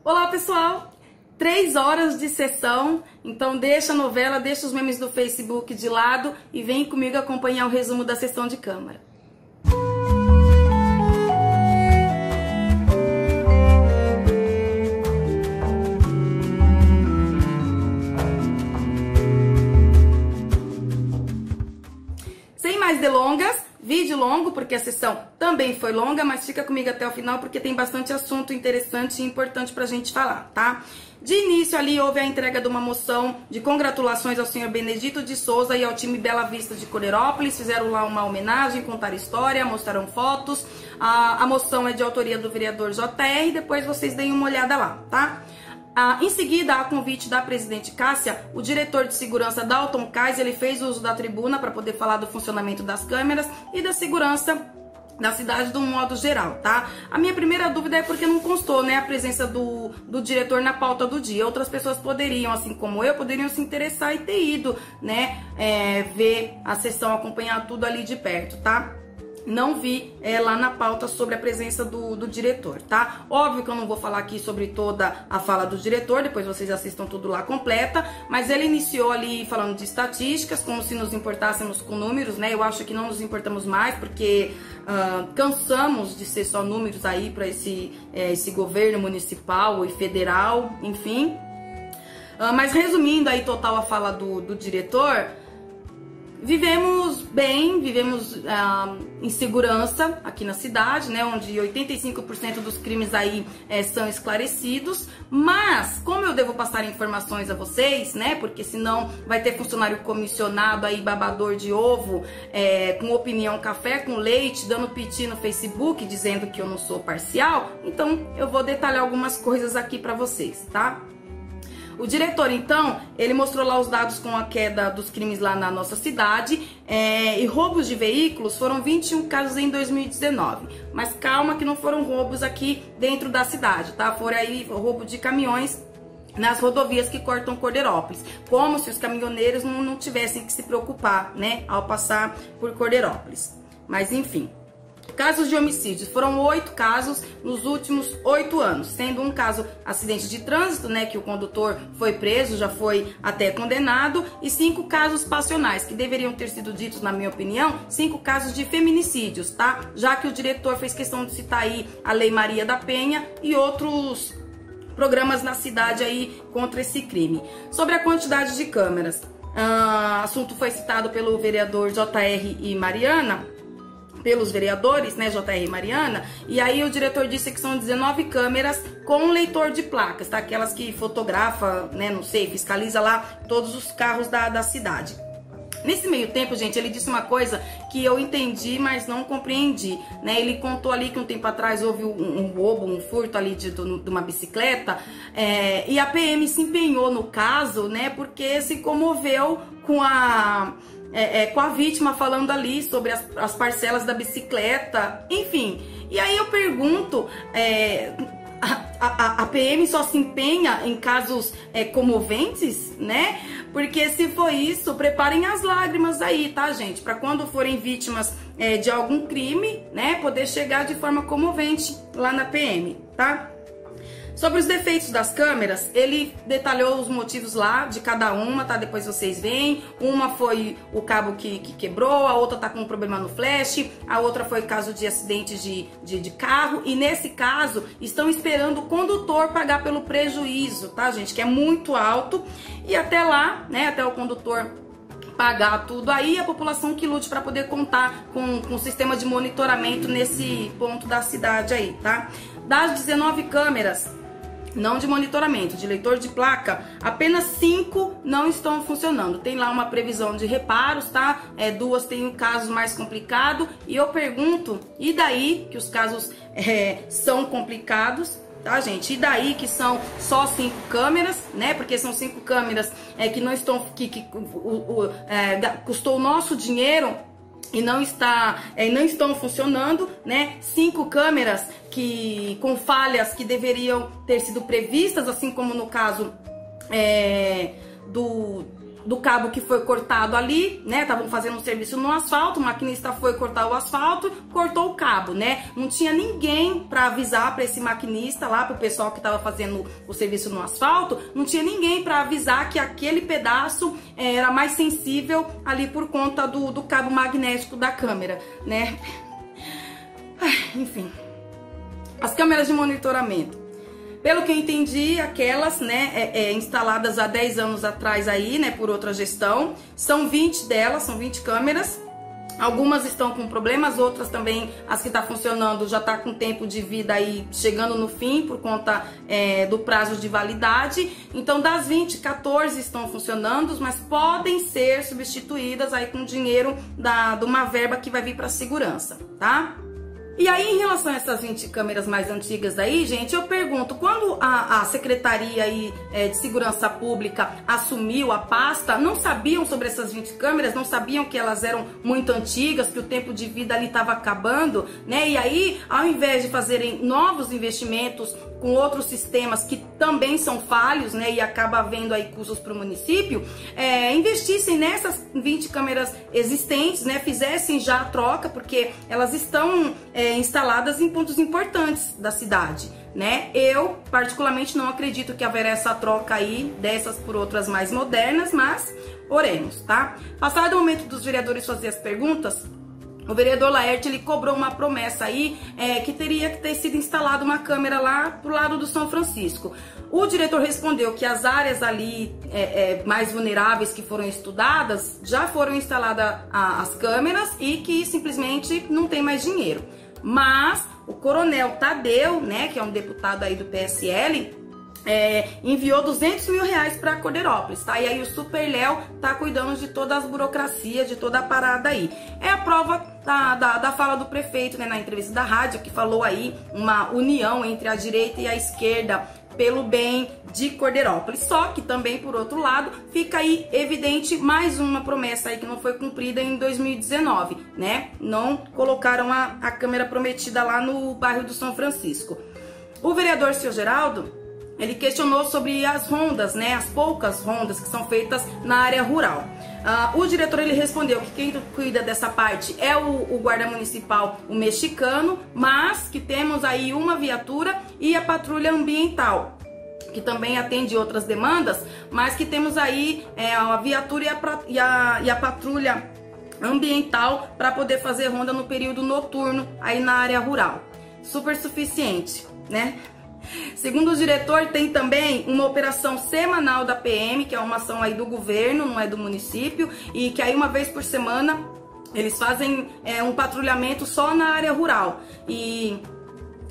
Olá, pessoal! 3 horas de sessão, então deixa a novela, deixa os memes do Facebook de lado e vem comigo acompanhar o resumo da sessão de Câmara. Sem mais delongas, vídeo longo, porque a sessão também foi longa, mas fica comigo até o final porque tem bastante assunto interessante e importante pra gente falar, tá? De início ali houve a entrega de uma moção de congratulações ao senhor Benedito de Souza e ao time Bela Vista de Coreirópolis. Fizeram lá uma homenagem, contaram história, mostraram fotos. A moção é de autoria do vereador JR, depois vocês deem uma olhada lá, tá? Em seguida, a convite da presidente Cássia, o diretor de segurança Dalton Kaiser, ele fez uso da tribuna para poder falar do funcionamento das câmeras e da segurança da cidade de um modo geral, tá? A minha primeira dúvida é porque não constou, né, a presença do diretor na pauta do dia. Outras pessoas poderiam, assim como eu, poderiam se interessar e ter ido, né, ver a sessão, acompanhar tudo ali de perto, tá? Não vi lá na pauta sobre a presença do diretor, tá? Óbvio que eu não vou falar aqui sobre toda a fala do diretor, depois vocês assistam tudo lá completa, mas ele iniciou ali falando de estatísticas, como se nos importássemos com números, né? Eu acho que não nos importamos mais, porque cansamos de ser só números aí para esse governo municipal e federal, enfim. Mas resumindo aí total a fala do diretor, vivemos bem, vivemos em segurança aqui na cidade, né, onde 85% dos crimes aí são esclarecidos, mas como eu devo passar informações a vocês, né, porque senão vai ter funcionário comissionado aí, babador de ovo, com opinião café com leite, dando piti no Facebook, dizendo que eu não sou parcial, então eu vou detalhar algumas coisas aqui pra vocês, tá? O diretor, então, ele mostrou lá os dados com a queda dos crimes lá na nossa cidade, e roubos de veículos foram 21 casos em 2019. Mas calma que não foram roubos aqui dentro da cidade, tá? Foram aí roubo de caminhões nas rodovias que cortam Coreirópolis. Como se os caminhoneiros não tivessem que se preocupar, né, ao passar por Coreirópolis. Mas enfim. Casos de homicídios, foram 8 casos nos últimos 8 anos, sendo um caso acidente de trânsito, né, que o condutor foi preso, já foi até condenado, e 5 casos passionais, que deveriam ter sido ditos, na minha opinião, 5 casos de feminicídios, tá? Já que o diretor fez questão de citar aí a Lei Maria da Penha e outros programas na cidade aí contra esse crime. Sobre a quantidade de câmeras, assunto foi citado pelo vereador JR e Mariana, pelos vereadores, né, JR e Mariana, e aí o diretor disse que são 19 câmeras com leitor de placas, tá? Aquelas que fotografa, né, não sei, fiscaliza lá todos os carros da cidade. Nesse meio tempo, gente, ele disse uma coisa que eu entendi, mas não compreendi, né? Ele contou ali que um tempo atrás houve um roubo, um furto ali de uma bicicleta, e a PM se empenhou no caso, né, porque se comoveu com a vítima falando ali sobre as parcelas da bicicleta, enfim. E aí eu pergunto, a PM só se empenha em casos comoventes, né? Porque se for isso, preparem as lágrimas aí, tá, gente? Para quando forem vítimas de algum crime, né, poder chegar de forma comovente lá na PM, tá? Sobre os defeitos das câmeras, ele detalhou os motivos lá de cada uma, tá? Depois vocês veem. Uma foi o cabo que quebrou, a outra tá com um problema no flash, a outra foi caso de acidente de carro. E nesse caso, estão esperando o condutor pagar pelo prejuízo, tá, gente? Que é muito alto. E até lá, né, até o condutor pagar tudo aí, a população que lute para poder contar com um sistema de monitoramento nesse ponto da cidade aí, tá? Das 19 câmeras, não de monitoramento, de leitor de placa, apenas 5 não estão funcionando. Tem lá uma previsão de reparos, tá? 2 tem um caso mais complicado. E eu pergunto, e daí que os casos são complicados, tá, gente? E daí que são só 5 câmeras, né? Porque são 5 câmeras que não estão, custou o nosso dinheiro e não estão funcionando, né? 5 câmeras com falhas que deveriam ter sido previstas, assim como no caso do cabo que foi cortado ali, né? Estavam fazendo um serviço no asfalto, o maquinista foi cortar o asfalto, cortou o cabo, né? Não tinha ninguém para avisar para esse maquinista lá, para o pessoal que estava fazendo o serviço no asfalto, não tinha ninguém para avisar que aquele pedaço era mais sensível ali por conta do cabo magnético da câmera, né? Enfim, as câmeras de monitoramento. Pelo que eu entendi, aquelas, né, instaladas há 10 anos atrás aí, né, por outra gestão, são 20 delas, são 20 câmeras. Algumas estão com problemas, outras também, as que tá funcionando já tá com tempo de vida aí chegando no fim por conta do prazo de validade. Então, das 20, 14 estão funcionando, mas podem ser substituídas aí com dinheiro de uma verba que vai vir para segurança, tá? E aí, em relação a essas 20 câmeras mais antigas aí, gente, eu pergunto, quando a Secretaria aí, de Segurança Pública assumiu a pasta, não sabiam sobre essas 20 câmeras, não sabiam que elas eram muito antigas, que o tempo de vida ali estava acabando, né? E aí, ao invés de fazerem novos investimentos com outros sistemas que também são falhos, né, e acaba havendo aí custos para o município, investissem nessas 20 câmeras existentes, né, fizessem já a troca, porque elas estão instaladas em pontos importantes da cidade, né? Eu, particularmente, não acredito que haverá essa troca aí dessas por outras mais modernas, mas oremos, tá? Passado o momento dos vereadores fazer as perguntas, o vereador Laerte, ele cobrou uma promessa aí que teria que ter sido instalada uma câmera lá pro lado do São Francisco. O diretor respondeu que as áreas ali mais vulneráveis que foram estudadas já foram instaladas as câmeras e que simplesmente não tem mais dinheiro. Mas o coronel Tadeu, né, que é um deputado aí do PSL, enviou 200 mil reais para Cordeirópolis, tá? E aí o Super Léo tá cuidando de todas as burocracias, de toda a parada aí. É a prova da fala do prefeito, né, na entrevista da rádio, que falou aí uma união entre a direita e a esquerda pelo bem de Cordeirópolis. Só que também, por outro lado, fica aí evidente mais uma promessa aí que não foi cumprida em 2019, né? Não colocaram a câmera prometida lá no bairro do São Francisco. O vereador Seu Geraldo, ele questionou sobre as rondas, né, as poucas rondas que são feitas na área rural. O diretor, ele respondeu que quem cuida dessa parte é o guarda municipal, o mexicano, mas que temos aí uma viatura e a patrulha ambiental, que também atende outras demandas, mas que temos aí a viatura e a patrulha ambiental para poder fazer ronda no período noturno aí na área rural. Super suficiente, né? Segundo o diretor, tem também uma operação semanal da PM, que é uma ação aí do governo, não é do município, e que aí uma vez por semana eles fazem um patrulhamento só na área rural. E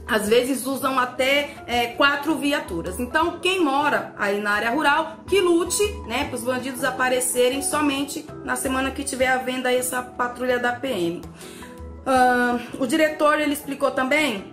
às vezes usam até 4 viaturas. Então, quem mora aí na área rural, que lute, né, para os bandidos aparecerem somente na semana que tiver havendo aí essa patrulha da PM. O diretor, ele explicou também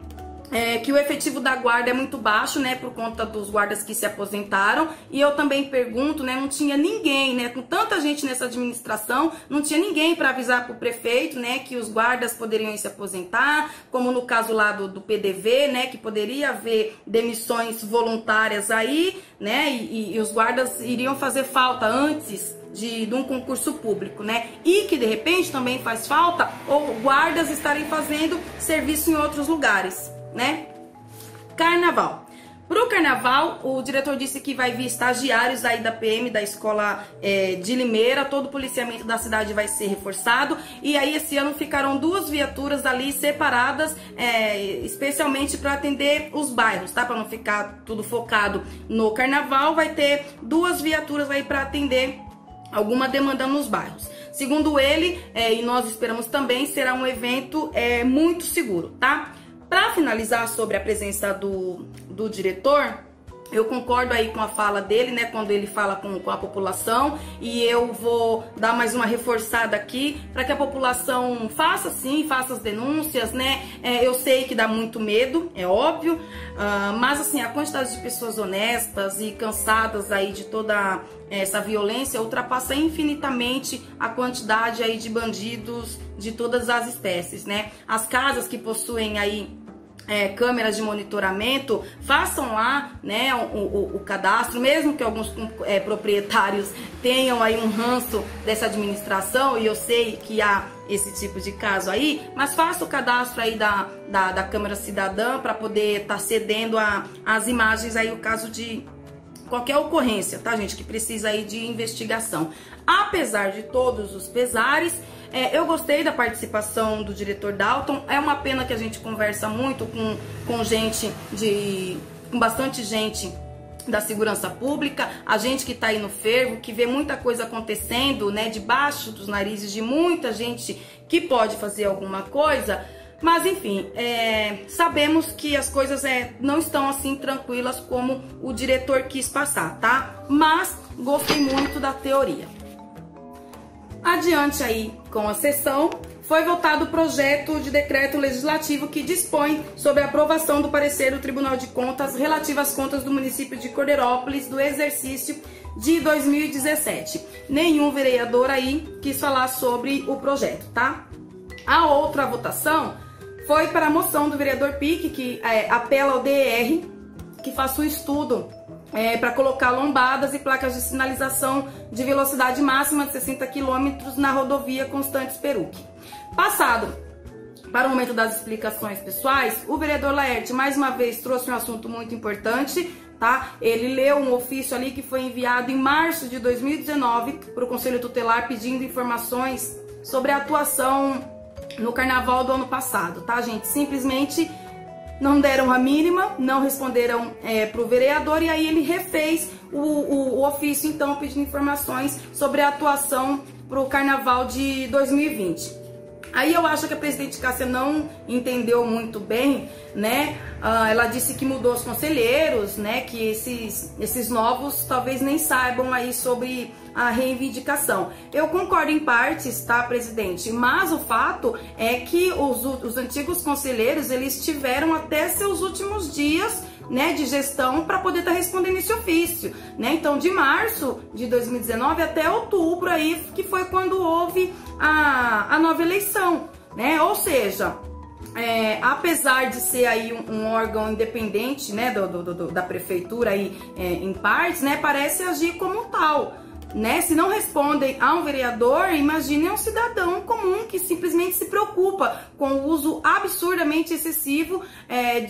que o efetivo da guarda é muito baixo, né, por conta dos guardas que se aposentaram. E eu também pergunto, né, não tinha ninguém, né, com tanta gente nessa administração, não tinha ninguém para avisar para o prefeito, né, que os guardas poderiam se aposentar, como no caso lá do PDV, né, que poderia haver demissões voluntárias aí, né, e os guardas iriam fazer falta antes de um concurso público, né? E que de repente também faz falta ou guardas estarem fazendo serviço em outros lugares, né? Carnaval. Pro carnaval, o diretor disse que vai vir estagiários aí da PM, da escola de Limeira, todo o policiamento da cidade vai ser reforçado, e aí esse ano ficarão 2 viaturas ali separadas, especialmente para atender os bairros, tá? Para não ficar tudo focado no carnaval, vai ter 2 viaturas aí para atender alguma demanda nos bairros. Segundo ele, e nós esperamos também, será um evento muito seguro, tá? Para finalizar sobre a presença do diretor, eu concordo aí com a fala dele, né, quando ele fala com a população, e eu vou dar mais uma reforçada aqui para que a população faça sim, faça as denúncias, né? Eu sei que dá muito medo, é óbvio, mas assim, a quantidade de pessoas honestas e cansadas aí de toda essa violência ultrapassa infinitamente a quantidade aí de bandidos de todas as espécies, né? As casas que possuem aí câmeras de monitoramento, façam lá, né, o cadastro, mesmo que alguns proprietários tenham aí um ranço dessa administração, e eu sei que há esse tipo de caso aí, mas faça o cadastro aí da câmera cidadã para poder estar cedendo as imagens aí, o caso de qualquer ocorrência, tá, gente, que precisa aí de investigação. Apesar de todos os pesares, eu gostei da participação do diretor Dalton. É uma pena que a gente conversa muito com gente com bastante gente da segurança pública, a gente que tá aí no fervo, que vê muita coisa acontecendo, né, debaixo dos narizes de muita gente que pode fazer alguma coisa. Mas enfim, sabemos que as coisas não estão assim tranquilas como o diretor quis passar, tá? Mas gostei muito da teoria. Adiante aí com a sessão, foi votado o projeto de decreto legislativo que dispõe sobre a aprovação do parecer do Tribunal de Contas relativo às contas do município de Cordeirópolis do exercício de 2017. Nenhum vereador aí quis falar sobre o projeto, tá? A outra votação foi para a moção do vereador Pique, que apela ao DR, que faça um estudo para colocar lombadas e placas de sinalização de velocidade máxima de 60 km na rodovia Constantes Peruque. Passado para o momento das explicações pessoais, o vereador Laerte mais uma vez trouxe um assunto muito importante, tá? Ele leu um ofício ali que foi enviado em março de 2019 para o Conselho Tutelar pedindo informações sobre a atuação no carnaval do ano passado, tá, gente? Simplesmente não deram a mínima, não responderam para o vereador, e aí ele refez o ofício, então, pedindo informações sobre a atuação para o carnaval de 2020. Aí eu acho que a presidente Cássia não entendeu muito bem, né? Ela disse que mudou os conselheiros, né? Que esses novos talvez nem saibam aí sobre a reivindicação. Eu concordo em partes, tá, presidente? Mas o fato é que os antigos conselheiros, eles tiveram até seus últimos dias, né, de gestão para poder estar respondendo esse ofício, né? Então, de março de 2019 até outubro aí, que foi quando houve a nova eleição, né? Ou seja, apesar de ser aí um órgão independente, né, da prefeitura aí, em partes, né, parece agir como tal, né? Se não respondem a um vereador, imagine um cidadão comum que simplesmente se preocupa com o uso absurdamente excessivo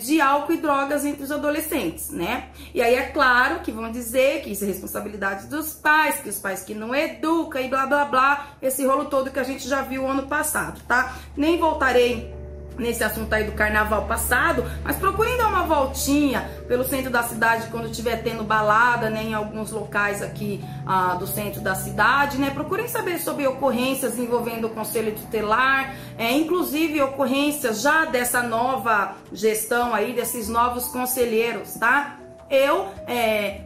de álcool e drogas entre os adolescentes, né? E aí é claro que vão dizer que isso é responsabilidade dos pais, que os pais que não educam e blá blá blá, esse rolo todo que a gente já viu ano passado, tá? Nem voltarei nesse assunto aí do carnaval passado, mas procurem dar uma voltinha pelo centro da cidade quando estiver tendo balada, né, em alguns locais aqui do centro da cidade, né? Procurem saber sobre ocorrências envolvendo o Conselho Tutelar, inclusive ocorrências já dessa nova gestão aí, desses novos conselheiros, tá? Eu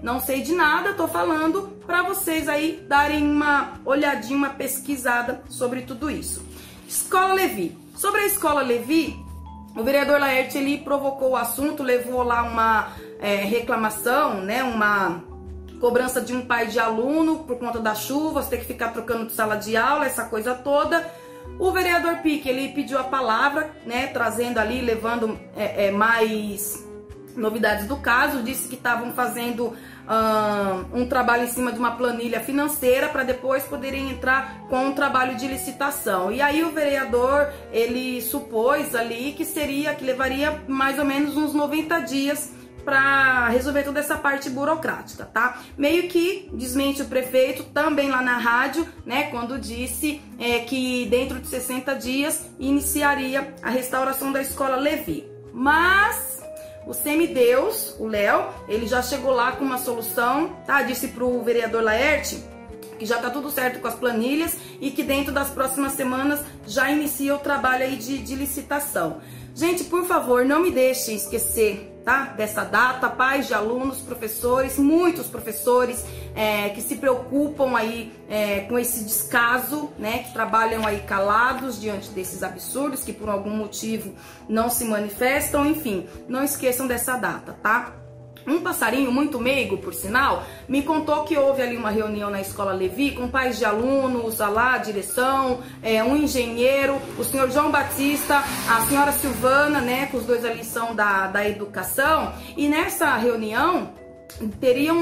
não sei de nada, tô falando para vocês aí darem uma olhadinha, uma pesquisada sobre tudo isso. Escola Levi. Sobre a Escola Levi, o vereador Laerte, ele provocou o assunto, levou lá uma reclamação, né, uma cobrança de um pai de aluno por conta das chuvas, ter que ficar trocando de sala de aula, essa coisa toda. O vereador Pique, ele pediu a palavra, né, trazendo ali, levando mais novidades do caso, disse que estavam fazendo um trabalho em cima de uma planilha financeira para depois poderem entrar com um trabalho de licitação. E aí o vereador, ele supôs ali que levaria mais ou menos uns 90 dias para resolver toda essa parte burocrática, tá? Meio que desmente o prefeito também lá na rádio, né, quando disse que dentro de 60 dias iniciaria a restauração da Escola Levi. Mas o semideus, o Léo, ele já chegou lá com uma solução, tá? Disse pro vereador Laerte que já tá tudo certo com as planilhas e que dentro das próximas semanas já inicia o trabalho aí de licitação. Gente, por favor, não me deixem esquecer, tá, dessa data. Pais de alunos, professores, muitos professores que se preocupam aí com esse descaso, né, que trabalham aí calados diante desses absurdos, que por algum motivo não se manifestam. Enfim, não esqueçam dessa data, tá? Um passarinho muito meigo, por sinal, me contou que houve ali uma reunião na Escola Levi com pais de alunos, a direção, um engenheiro, o senhor João Batista, a senhora Silvana, né, que os dois ali são da educação, e nessa reunião teria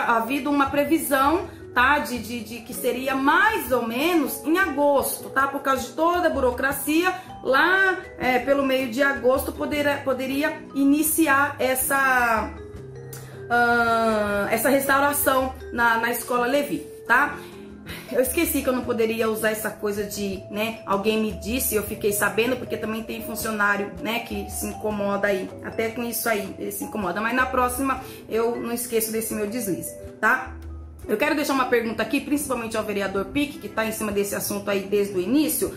havido uma previsão, tá, de que seria mais ou menos em agosto, tá, por causa de toda a burocracia, lá pelo meio de agosto poderia iniciar essa restauração na Escola Levi, tá? Eu esqueci que eu não poderia usar essa coisa de, né, alguém me disse, eu fiquei sabendo, porque também tem funcionário, né, que se incomoda aí, até com isso aí, ele se incomoda, mas na próxima eu não esqueço desse meu deslize, tá? Eu quero deixar uma pergunta aqui, principalmente ao vereador Pique, que está em cima desse assunto aí desde o início,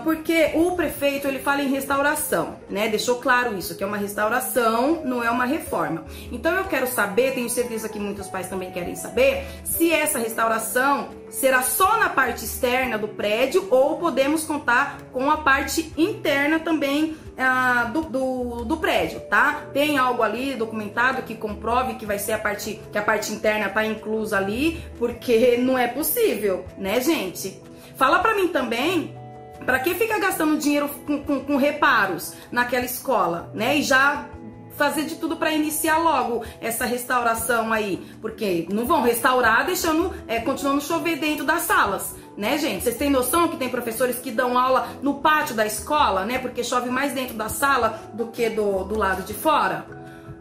porque o prefeito, ele fala em restauração, né? Deixou claro isso, que é uma restauração, não é uma reforma. Então eu quero saber, tenho certeza que muitos pais também querem saber, se essa restauração será só na parte externa do prédio ou podemos contar com a parte interna também do prédio, tá? Tem algo ali documentado que comprove que vai ser que a parte interna tá inclusa ali, porque não é possível, né, gente? Fala pra mim também, pra que fica gastando dinheiro com reparos naquela escola, né? E já fazer de tudo para iniciar logo essa restauração aí, porque não vão restaurar continuando chover dentro das salas, né, gente? Vocês têm noção que tem professores que dão aula no pátio da escola, né? Porque chove mais dentro da sala do que do lado de fora.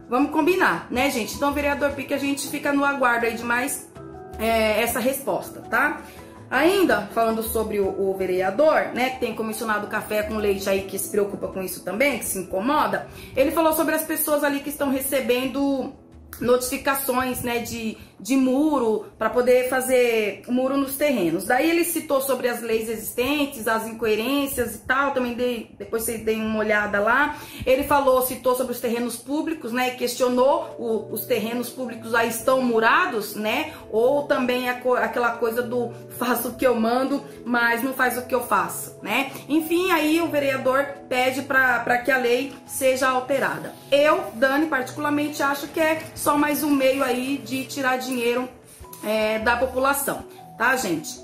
Vamos combinar, né, gente? Então, vereador Pique, a gente fica no aguardo aí de mais essa resposta, tá? Ainda falando sobre o vereador, né, que tem comissionado café com leite aí, que se preocupa com isso também, que se incomoda, ele falou sobre as pessoas ali que estão recebendo notificações, né, de muro, para poder fazer muro nos terrenos. Daí ele citou sobre as leis existentes, as incoerências e tal, também depois vocês deem uma olhada lá. Ele citou sobre os terrenos públicos, né, e questionou os terrenos públicos aí estão murados, né, ou também aquela coisa do faço o que eu mando, mas não faz o que eu faço, né. Enfim, aí o vereador pede para que a lei seja alterada. Eu, Dani, particularmente acho que é só mais um meio aí de tirar dinheiro da população, tá, gente?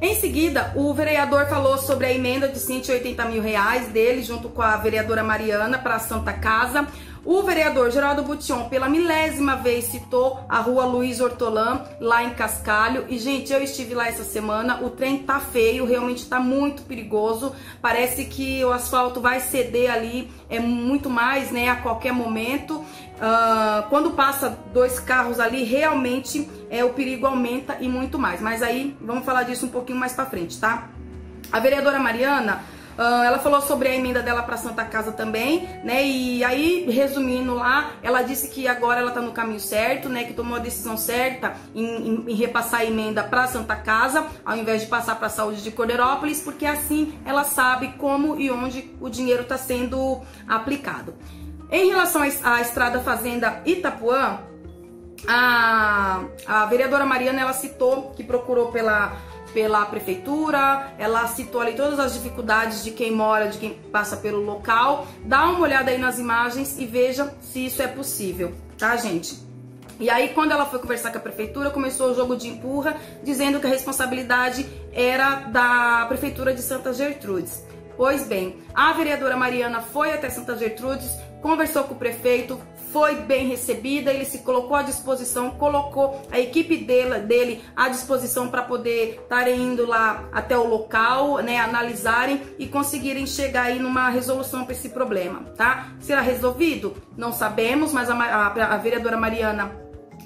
Em seguida, o vereador falou sobre a emenda de 180 mil reais dele, junto com a vereadora Mariana, para a Santa Casa. O vereador Geraldo Bution, pela milésima vez, citou a rua Luiz Hortolã, lá em Cascalho. E, gente, eu estive lá essa semana, o trem tá feio, realmente tá muito perigoso. Parece que o asfalto vai ceder ali, muito mais, né, a qualquer momento. Quando passa 2 carros ali, realmente o perigo aumenta e muito mais. Mas aí, vamos falar disso um pouquinho mais pra frente, tá? A vereadora Mariana, ela falou sobre a emenda dela para Santa Casa também, né? E aí, resumindo lá, ela disse que agora ela tá no caminho certo, né? Que tomou a decisão certa em repassar a emenda para Santa Casa, ao invés de passar para a saúde de Cordeirópolis, porque assim ela sabe como e onde o dinheiro está sendo aplicado. Em relação à estrada Fazenda Itapuã, a vereadora Mariana, ela citou que procurou pela prefeitura, ela citou ali todas as dificuldades de quem mora, de quem passa pelo local. Dá uma olhada aí nas imagens e veja se isso é possível, tá, gente? E aí, quando ela foi conversar com a prefeitura, começou o jogo de empurra, dizendo que a responsabilidade era da prefeitura de Santa Gertrudes. Pois bem, a vereadora Mariana foi até Santa Gertrudes, conversou com o prefeito, foi bem recebida, ele se colocou à disposição, colocou a equipe dele à disposição para poder estarem indo lá até o local, né, analisarem e conseguirem chegar aí numa resolução para esse problema, tá? Será resolvido? Não sabemos, mas a vereadora Mariana,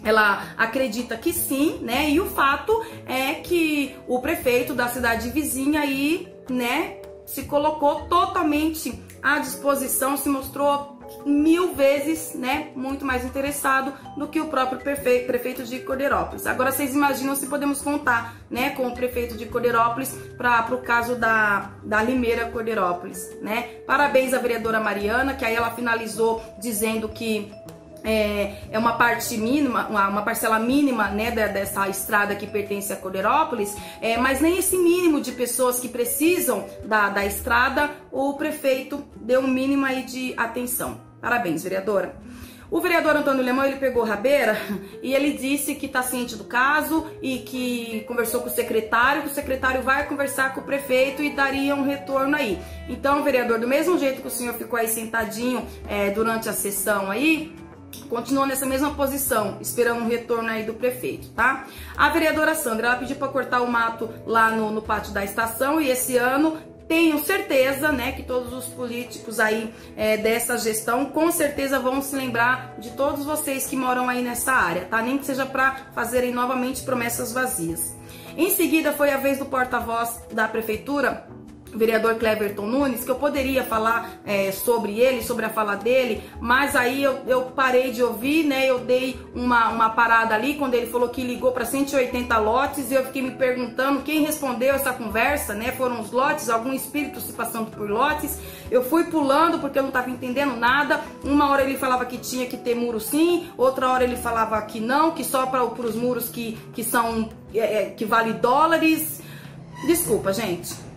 ela acredita que sim, né? E o fato é que o prefeito da cidade vizinha aí, né, se colocou totalmente à disposição, se mostrou 1000 vezes, né, muito mais interessado do que o próprio prefeito de Cordeirópolis. Agora vocês imaginam se podemos contar, né, com o prefeito de Cordeirópolis para o caso da Limeira Cordeirópolis, né? Parabéns à vereadora Mariana, que aí ela finalizou dizendo que é uma parte mínima, uma parcela mínima, né, dessa estrada que pertence a Cordeirópolis, mas nem esse mínimo de pessoas que precisam da estrada, o prefeito deu um mínimo aí de atenção, Parabéns, vereadora. O vereador Antônio Lemão, ele pegou rabeira e ele disse que está ciente do caso e que conversou com o secretário vai conversar com o prefeito e daria um retorno aí. Então, vereador, do mesmo jeito que o senhor ficou aí sentadinho durante a sessão aí, continua nessa mesma posição, esperando um retorno aí do prefeito, tá? A vereadora Sandra, ela pediu para cortar o mato lá no pátio da estação e esse ano tenho certeza, né, que todos os políticos aí dessa gestão com certeza vão se lembrar de todos vocês que moram aí nessa área, tá? Nem que seja para fazerem novamente promessas vazias. Em seguida foi a vez do porta-voz da prefeitura, vereador Cleverton Nunes, que eu poderia falar sobre ele, sobre a fala dele, mas aí eu parei de ouvir, né? Eu dei uma parada ali quando ele falou que ligou para 180 lotes e eu fiquei me perguntando quem respondeu essa conversa, né? Foram os lotes, algum espírito se passando por lotes. Eu fui pulando porque eu não estava entendendo nada. Uma hora ele falava que tinha que ter muro sim, outra hora ele falava que não, que só para os muros que vale dólares. Desculpa, gente.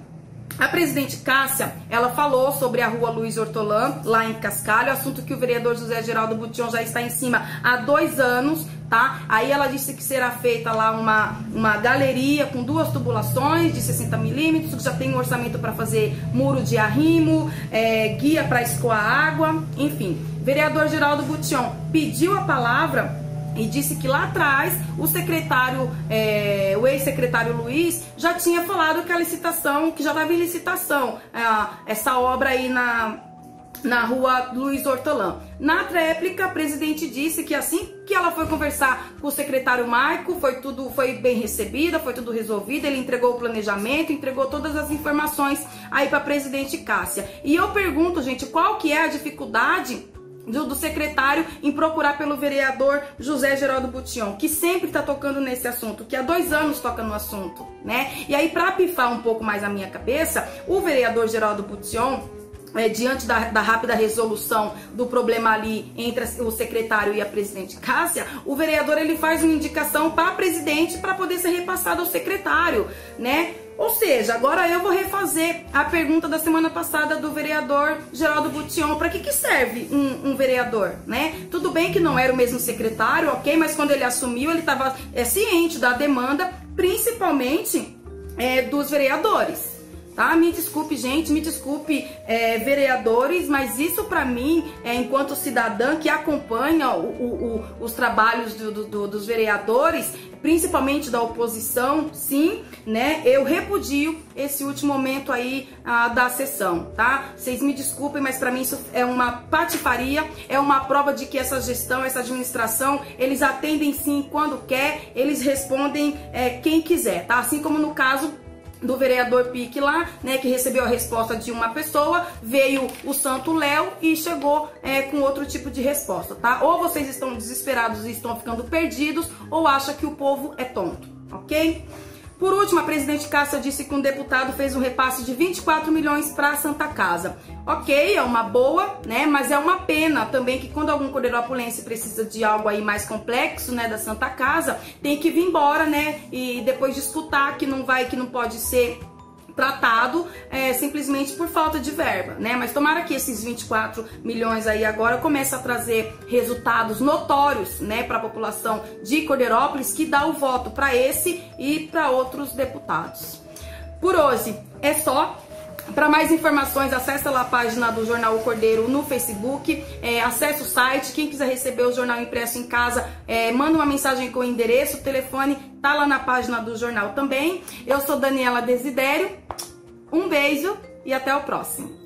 A presidente Cássia, ela falou sobre a rua Luiz Hortolã, lá em Cascalho, assunto que o vereador José Geraldo Buttion já está em cima há 2 anos, tá? Aí ela disse que será feita lá uma galeria com 2 tubulações de 60 milímetros, que já tem um orçamento para fazer muro de arrimo, guia para escoar água, enfim. Vereador Geraldo Buttion pediu a palavra e disse que lá atrás o secretário, o ex-secretário Luiz, já tinha falado que a licitação, que já estava em licitação, essa obra aí na rua Luiz Hortolã. Na tréplica, a presidente disse que assim que ela foi conversar com o secretário Maico, foi bem recebida, foi tudo resolvido, ele entregou o planejamento, entregou todas as informações aí para a presidente Cássia. E eu pergunto, gente, qual que é a dificuldade do secretário em procurar pelo vereador José Geraldo Buttion, que sempre está tocando nesse assunto, que há 2 anos toca no assunto, né? E aí, para pifar um pouco mais a minha cabeça, o vereador Geraldo Buttion, diante da rápida resolução do problema ali entre o secretário e a presidente Cássia, o vereador ele faz uma indicação para a presidente para poder ser repassado ao secretário, né? Ou seja, agora eu vou refazer a pergunta da semana passada do vereador Geraldo Buttion. Para que serve um vereador, né? Tudo bem que não era o mesmo secretário, ok? Mas quando ele assumiu, ele estava ciente da demanda, principalmente dos vereadores. Tá? Me desculpe, gente, me desculpe, vereadores, mas isso para mim, enquanto cidadã que acompanha os trabalhos dos vereadores, principalmente da oposição, sim, né? Eu repudio esse último momento aí da sessão, tá? Vocês me desculpem, mas para mim isso é uma patifaria, é uma prova de que essa gestão, essa administração, eles atendem sim quando quer, eles respondem quem quiser, tá? Assim como no caso do vereador Pique lá, né, que recebeu a resposta de uma pessoa, veio o Santo Léo e chegou com outro tipo de resposta, tá? Ou vocês estão desesperados e estão ficando perdidos, ou acham que o povo é tonto, ok? Por último, a presidente Cássia disse que um deputado fez um repasse de 24 milhões para a Santa Casa. Ok, é uma boa, né? Mas é uma pena também que quando algum cordeirópolense precisa de algo aí mais complexo, né, da Santa Casa, tem que vir embora, né? E depois disputar que não pode ser tratado simplesmente por falta de verba, né? Mas tomara que esses 24 milhões aí agora comecem a trazer resultados notórios, né, para a população de Cordeirópolis, que dá o voto para esse e para outros deputados. Por hoje é só. Para mais informações, acessa lá a página do Jornal O Cordeiro no Facebook, acessa o site. Quem quiser receber o jornal impresso em casa, manda uma mensagem com o endereço, o telefone tá lá na página do jornal também. Eu sou Daniela Desidério, um beijo e até o próximo.